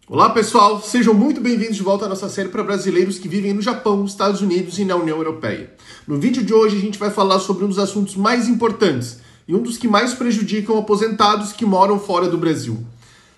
Olá pessoal, sejam muito bem-vindos de volta à nossa série para brasileiros que vivem no Japão, Estados Unidos e na União Europeia. No vídeo de hoje a gente vai falar sobre um dos assuntos mais importantes e um dos que mais prejudicam aposentados que moram fora do Brasil.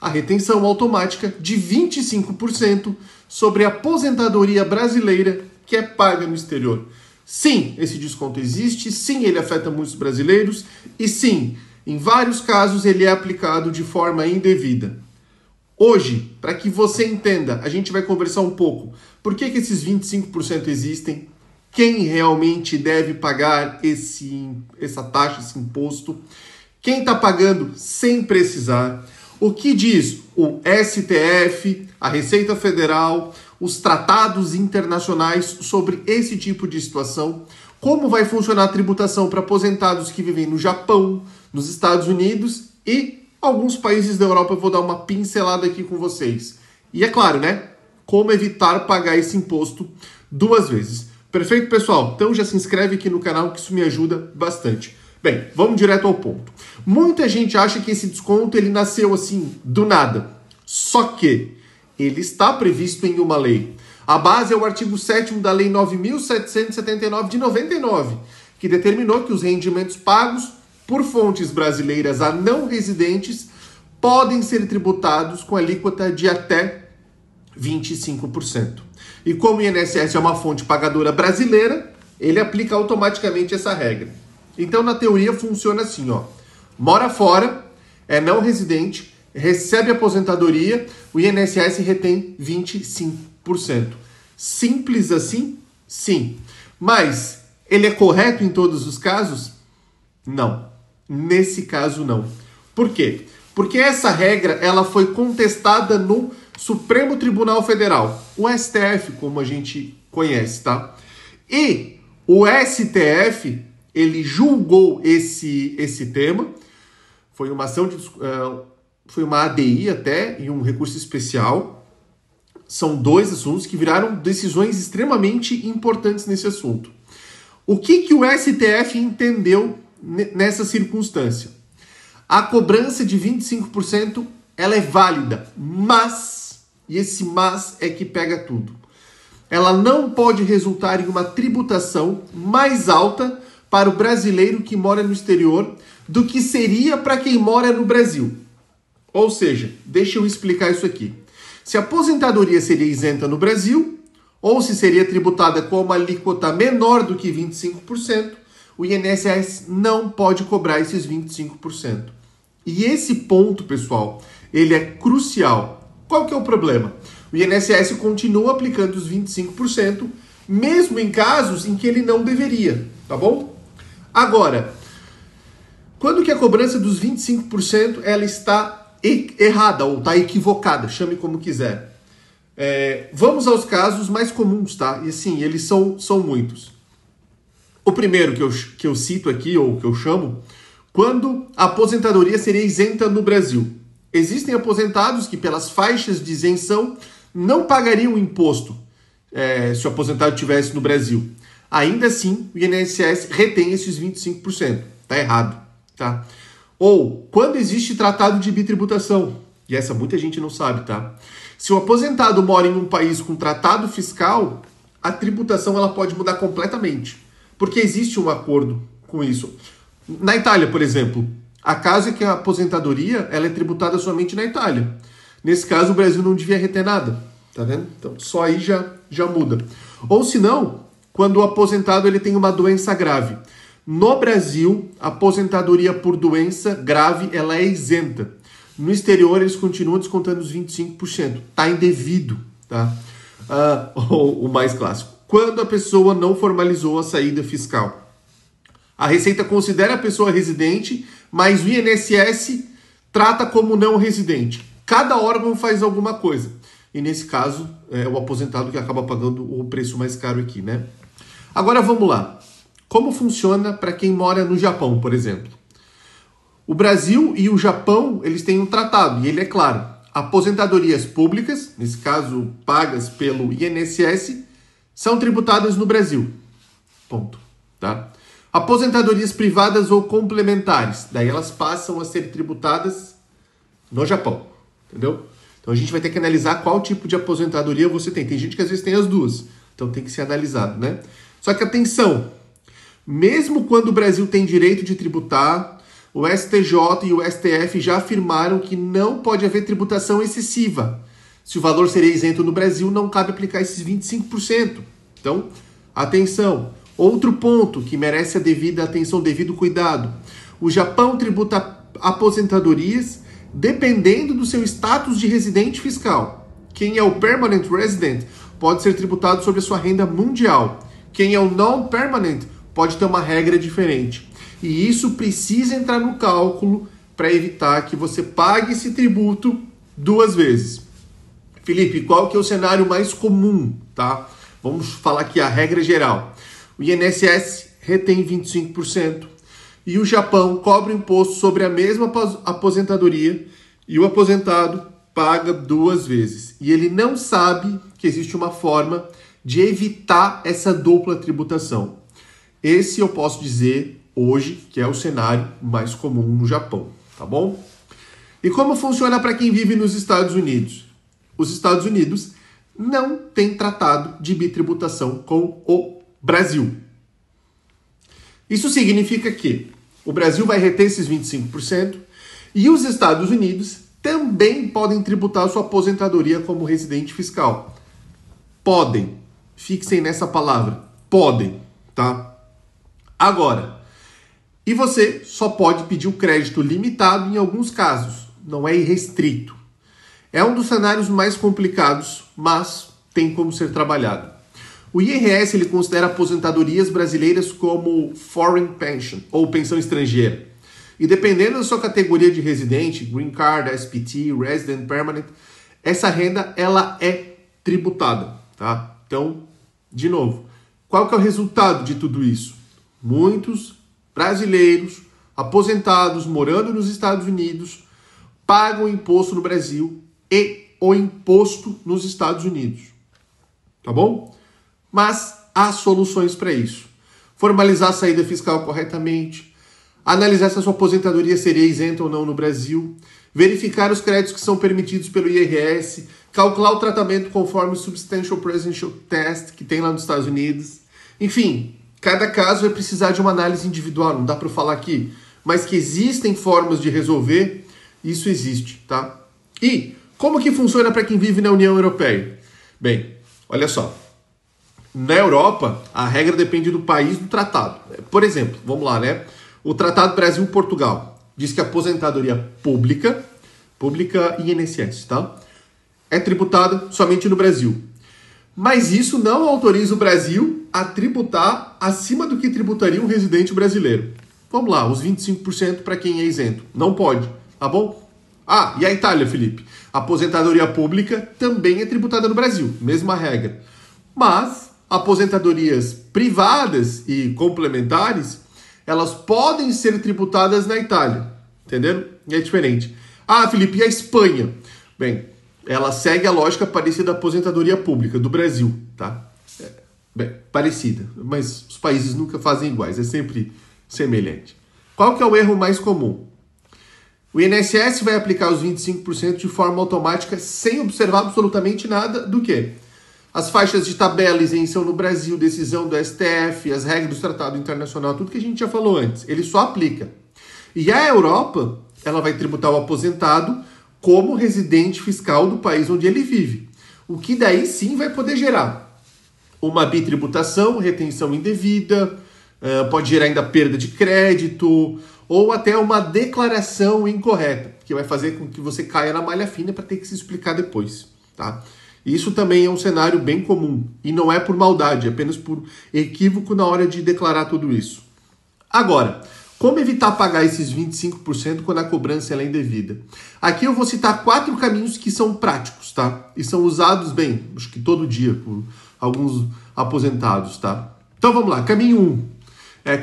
A retenção automática de 25% sobre a aposentadoria brasileira que é paga no exterior. Sim, esse desconto existe, sim, ele afeta muitos brasileiros e sim, em vários casos ele é aplicado de forma indevida. Hoje, para que você entenda, a gente vai conversar um pouco por que esses 25% existem, quem realmente deve pagar essa taxa, esse imposto, quem está pagando sem precisar, o que diz o STF, a Receita Federal, os tratados internacionais sobre esse tipo de situação, como vai funcionar a tributação para aposentados que vivem no Japão, nos Estados Unidos e alguns países da Europa. Eu vou dar uma pincelada aqui com vocês. E é claro, né? Como evitar pagar esse imposto duas vezes. Perfeito, pessoal? Então já se inscreve aqui no canal que isso me ajuda bastante. Bem, vamos direto ao ponto. Muita gente acha que esse desconto ele nasceu assim, do nada. Só que ele está previsto em uma lei. A base é o artigo 7º da Lei 9.779 de 99, que determinou que os rendimentos pagos por fontes brasileiras a não residentes podem ser tributados com alíquota de até 25%. E como o INSS é uma fonte pagadora brasileira, ele aplica automaticamente essa regra. Então, na teoria, funciona assim, ó. Mora fora, é não residente, recebe aposentadoria, o INSS retém 25%. Simples assim? Sim. Mas ele é correto em todos os casos? Não. Nesse caso, não. Por quê? Porque essa regra ela foi contestada no Supremo Tribunal Federal, o STF, como a gente conhece, tá? E o STF, ele julgou esse tema, foi uma ação foi uma ADI até, e um recurso especial. São dois assuntos que viraram decisões extremamente importantes nesse assunto. O que o STF entendeu nessa circunstância? A cobrança de 25% ela é válida, mas, e esse mas é que pega tudo, ela não pode resultar em uma tributação mais alta para o brasileiro que mora no exterior do que seria para quem mora no Brasil. Ou seja, deixa eu explicar isso aqui. Se a aposentadoria seria isenta no Brasil, ou se seria tributada com uma alíquota menor do que 25%, o INSS não pode cobrar esses 25%. E esse ponto, pessoal, ele é crucial. Qual que é o problema? O INSS continua aplicando os 25%, mesmo em casos em que ele não deveria, tá bom? Agora, quando que a cobrança dos 25% ela está errada ou está equivocada, chame como quiser. Vamos aos casos mais comuns, tá? E assim, eles são muitos. O primeiro que eu cito aqui, ou que eu chamo, quando a aposentadoria seria isenta no Brasil. Existem aposentados que, pelas faixas de isenção, não pagariam imposto se o aposentado estivesse no Brasil. Ainda assim, o INSS retém esses 25%. Tá errado, tá? Ou, quando existe tratado de bitributação, e essa muita gente não sabe, tá? Se o aposentado mora em um país com tratado fiscal, a tributação ela pode mudar completamente, porque existe um acordo com isso. Na Itália, por exemplo, a caso é que a aposentadoria ela é tributada somente na Itália. Nesse caso, o Brasil não devia reter nada, tá vendo? Então, só aí já muda. Ou se não, quando o aposentado ele tem uma doença grave. No Brasil, a aposentadoria por doença grave ela é isenta. No exterior, eles continuam descontando os 25%. Tá indevido, tá? O mais clássico. Quando a pessoa não formalizou a saída fiscal. A Receita considera a pessoa residente, mas o INSS trata como não residente. Cada órgão faz alguma coisa. E nesse caso, é o aposentado que acaba pagando o preço mais caro aqui, né? Agora vamos lá. Como funciona para quem mora no Japão, por exemplo? O Brasil e o Japão, eles têm um tratado, e ele é claro. Aposentadorias públicas, nesse caso pagas pelo INSS, são tributadas no Brasil. Ponto. Tá? Aposentadorias privadas ou complementares, daí elas passam a ser tributadas no Japão. Entendeu? Então a gente vai ter que analisar qual tipo de aposentadoria você tem. Tem gente que às vezes tem as duas, então tem que ser analisado, né? Só que atenção, mesmo quando o Brasil tem direito de tributar, o STJ e o STF já afirmaram que não pode haver tributação excessiva. Se o valor seria isento no Brasil, não cabe aplicar esses 25%. Então, atenção. Outro ponto que merece a devida atenção, devido cuidado. O Japão tributa aposentadorias dependendo do seu status de residente fiscal. Quem é o Permanent Resident pode ser tributado sobre a sua renda mundial. Quem é o Non-Permanent pode ter uma regra diferente. E isso precisa entrar no cálculo para evitar que você pague esse tributo duas vezes. Felipe, qual que é o cenário mais comum, tá? Vamos falar aqui a regra geral. O INSS retém 25% e o Japão cobra imposto sobre a mesma aposentadoria e o aposentado paga duas vezes. E ele não sabe que existe uma forma de evitar essa dupla tributação. Esse eu posso dizer hoje que é o cenário mais comum no Japão, tá bom? E como funciona para quem vive nos Estados Unidos? Os Estados Unidos não têm tratado de bitributação com o Brasil. Isso significa que o Brasil vai reter esses 25% e os Estados Unidos também podem tributar sua aposentadoria como residente fiscal. Podem. Fixem nessa palavra. Podem, tá? Agora, e você só pode pedir o crédito limitado em alguns casos, não é irrestrito. É um dos cenários mais complicados, mas tem como ser trabalhado. O IRS ele considera aposentadorias brasileiras como foreign pension, ou pensão estrangeira. E dependendo da sua categoria de residente, Green Card, SPT, Resident Permanent, essa renda ela é tributada, tá? Então, de novo, qual que é o resultado de tudo isso? Muitos brasileiros aposentados morando nos Estados Unidos pagam imposto no Brasil e o imposto nos Estados Unidos. Tá bom? Mas há soluções para isso. Formalizar a saída fiscal corretamente, analisar se a sua aposentadoria seria isenta ou não no Brasil, verificar os créditos que são permitidos pelo IRS, calcular o tratamento conforme o Substantial Presential Test que tem lá nos Estados Unidos. Enfim, cada caso vai precisar de uma análise individual, não dá para eu falar aqui, mas que existem formas de resolver, isso existe, tá? E como que funciona para quem vive na União Europeia? Bem, olha só. Na Europa, a regra depende do país do tratado. Por exemplo, vamos lá, né? O Tratado Brasil-Portugal diz que a aposentadoria pública INSS, tá? É tributada somente no Brasil. Mas isso não autoriza o Brasil a tributar acima do que tributaria um residente brasileiro. Vamos lá, os 25% para quem é isento. Não pode, tá bom? Ah, e a Itália, Felipe? A aposentadoria pública também é tributada no Brasil, mesma regra. Mas aposentadorias privadas e complementares, elas podem ser tributadas na Itália, entenderam? E é diferente. Ah, Felipe, e a Espanha? Bem, ela segue a lógica parecida da aposentadoria pública do Brasil, tá? Bem, parecida, mas os países nunca fazem iguais, é sempre semelhante. Qual que é o erro mais comum? O INSS vai aplicar os 25% de forma automática sem observar absolutamente nada do quê? As faixas de tabela, isenção no Brasil, decisão do STF, as regras do Tratado Internacional, tudo que a gente já falou antes, ele só aplica. E a Europa, ela vai tributar o aposentado como residente fiscal do país onde ele vive. O que daí sim vai poder gerar uma bitributação, retenção indevida, pode gerar ainda perda de crédito, ou até uma declaração incorreta, que vai fazer com que você caia na malha fina para ter que se explicar depois, tá? Isso também é um cenário bem comum, e não é por maldade, é apenas por equívoco na hora de declarar tudo isso. Agora, como evitar pagar esses 25% quando a cobrança é indevida? Aqui eu vou citar 4 caminhos que são práticos, tá? E são usados bem, acho que todo dia, por alguns aposentados, tá? Então vamos lá, caminho 1.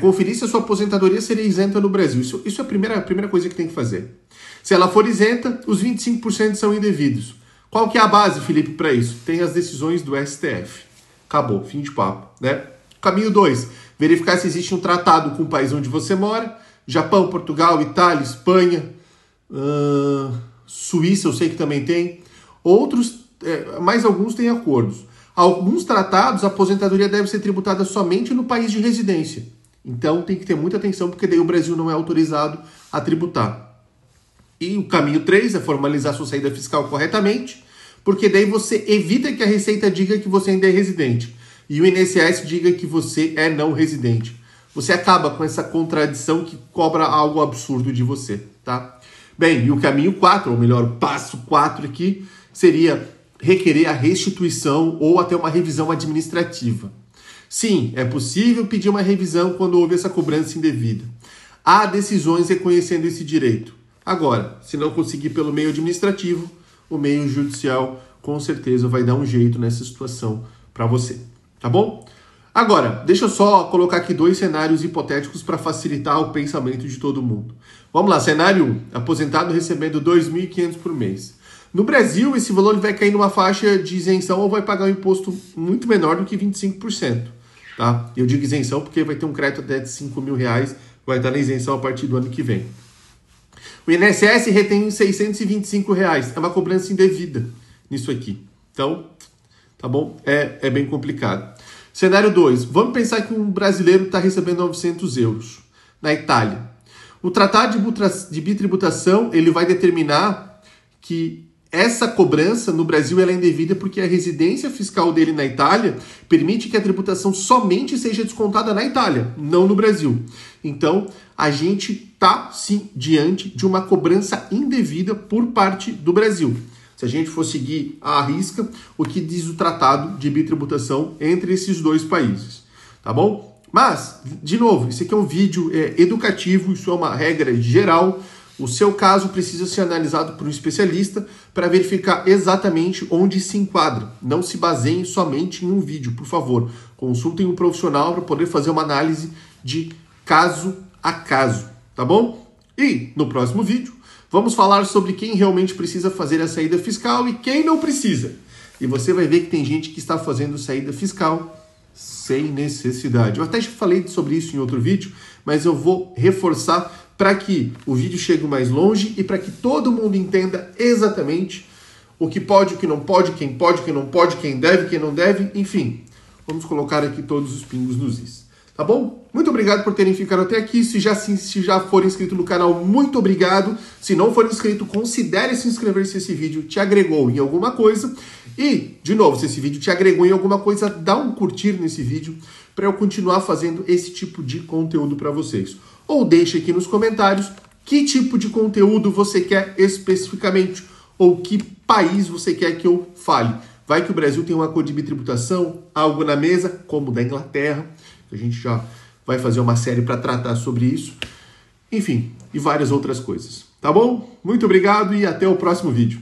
Conferir se a sua aposentadoria seria isenta no Brasil. Isso é a primeira coisa que tem que fazer. Se ela for isenta, os 25% são indevidos. Qual que é a base, Felipe, para isso? Tem as decisões do STF. Acabou, fim de papo, né? Caminho 2, verificar se existe um tratado com o país onde você mora. Japão, Portugal, Itália, Espanha, Suíça, eu sei que também tem. Outros, mais alguns têm acordos. Alguns tratados, a aposentadoria deve ser tributada somente no país de residência. Então tem que ter muita atenção, porque daí o Brasil não é autorizado a tributar. E o caminho 3 é formalizar sua saída fiscal corretamente, porque daí você evita que a Receita diga que você ainda é residente e o INSS diga que você é não residente. Você acaba com essa contradição que cobra algo absurdo de você, tá? Bem, e o caminho 4, ou melhor, o passo 4 aqui, seria requerer a restituição ou até uma revisão administrativa. Sim, é possível pedir uma revisão quando houve essa cobrança indevida. Há decisões reconhecendo esse direito. Agora, se não conseguir pelo meio administrativo, o meio judicial com certeza vai dar um jeito nessa situação para você, tá bom? Agora, deixa eu só colocar aqui 2 cenários hipotéticos para facilitar o pensamento de todo mundo. Vamos lá, cenário 1, aposentado recebendo R$ 2.500 por mês. No Brasil, esse valor vai cair numa faixa de isenção ou vai pagar um imposto muito menor do que 25%. Tá? Eu digo isenção porque vai ter um crédito até de R$5.000, vai estar na isenção a partir do ano que vem. O INSS retém R$ 625, é uma cobrança indevida nisso aqui. Então, tá bom? É bem complicado. Cenário 2, vamos pensar que um brasileiro está recebendo 900 euros na Itália. O tratado de bitributação, ele vai determinar que essa cobrança no Brasil ela é indevida porque a residência fiscal dele na Itália permite que a tributação somente seja descontada na Itália, não no Brasil. Então, a gente está, sim, diante de uma cobrança indevida por parte do Brasil. Se a gente for seguir à risca o que diz o tratado de bitributação entre esses 2 países, tá bom? Mas, de novo, isso aqui é um vídeo educativo, isso é uma regra geral. O seu caso precisa ser analisado por um especialista para verificar exatamente onde se enquadra. Não se baseiem somente em um vídeo, por favor. Consultem um profissional para poder fazer uma análise de caso a caso, tá bom? E no próximo vídeo, vamos falar sobre quem realmente precisa fazer a saída fiscal e quem não precisa. E você vai ver que tem gente que está fazendo saída fiscal sem necessidade. Eu até já falei sobre isso em outro vídeo, mas eu vou reforçar para que o vídeo chegue mais longe e para que todo mundo entenda exatamente o que pode, o que não pode, quem não pode, quem deve, quem não deve, enfim. Vamos colocar aqui todos os pingos nos is. Tá bom? Muito obrigado por terem ficado até aqui. Se já for inscrito no canal, muito obrigado. Se não for inscrito, considere se inscrever se esse vídeo te agregou em alguma coisa. E, de novo, se esse vídeo te agregou em alguma coisa, dá um curtir nesse vídeo para eu continuar fazendo esse tipo de conteúdo para vocês. Ou deixe aqui nos comentários que tipo de conteúdo você quer especificamente, ou que país você quer que eu fale. Vai que o Brasil tem um acordo de bitributação, algo na mesa, como o da Inglaterra, a gente já vai fazer uma série para tratar sobre isso. Enfim, e várias outras coisas. Tá bom? Muito obrigado e até o próximo vídeo.